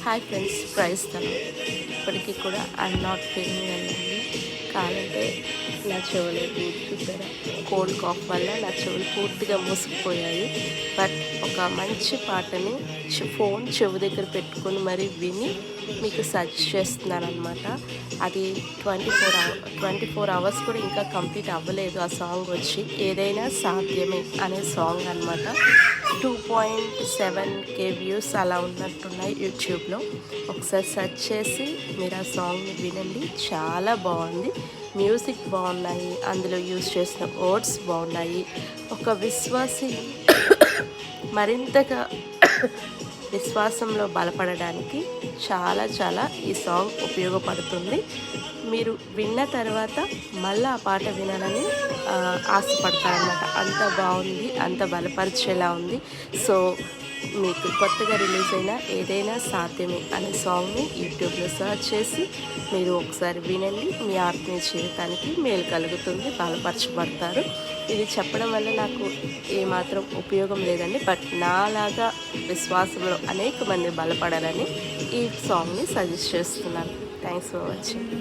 Hi friends, praise తను ఇప్పటికీ కూడా ఐఎమ్ నాట్ ఫీలింగ్ వెళ్ళండి. కాలంటే నా చెవులు చూసారా, కోల్డ్ కాఫ్ వల్ల నా చెవులు పూర్తిగా మూసుకుపోయాయి. బట్ ఒక మంచి పాటని ఫోన్ చెవు దగ్గర పెట్టుకొని మరి విని మీకు సజెస్ట్ చేస్తున్నాను అనమాట. అది 24 అవర్స్ కూడా ఇంకా కంప్లీట్ అవ్వలేదు ఆ సాంగ్ వచ్చి. ఏదైనా సాధ్యమే అనే సాంగ్ అనమాట. 2.7K వ్యూస్ అలా ఉన్నట్టున్నాయి యూట్యూబ్లో. ఒకసారి సెర్చ్ చేసి మీరు ఆ సాంగ్ని వినండి. చాలా బాగుంది, మ్యూజిక్ బాగున్నాయి, అందులో యూజ్ చేసిన వర్డ్స్ బాగున్నాయి. ఒక విశ్వాసి మరింతగా విశ్వాసంలో బలపడడానికి చాలా ఈ సాంగ్ ఉపయోగపడుతుంది. మీరు విన్న తర్వాత మళ్ళీ ఆ పాట వినాలని ఆశపడతారన్నమాట. అంత బాగుంది, అంత బలపరిచేలా ఉంది. సో మీకు కొత్తగా రిలీజ్ అయిన ఏదైనా సాధ్యమే అనే సాంగ్ని యూట్యూబ్లో సర్చ్ చేసి మీరు ఒకసారి వినండి. మీ ఆత్మీయ జీవితానికి మేలు కలుగుతుంది, బలపరచబడతారు. ఇది చెప్పడం వల్ల నాకు ఏమాత్రం ఉపయోగం లేదండి, బట్ నాలాగా విశ్వాసంలో అనేక మంది బలపడాలని ఈ సాంగ్ని సజెస్ట్ చేస్తున్నాను. Thanks for watching.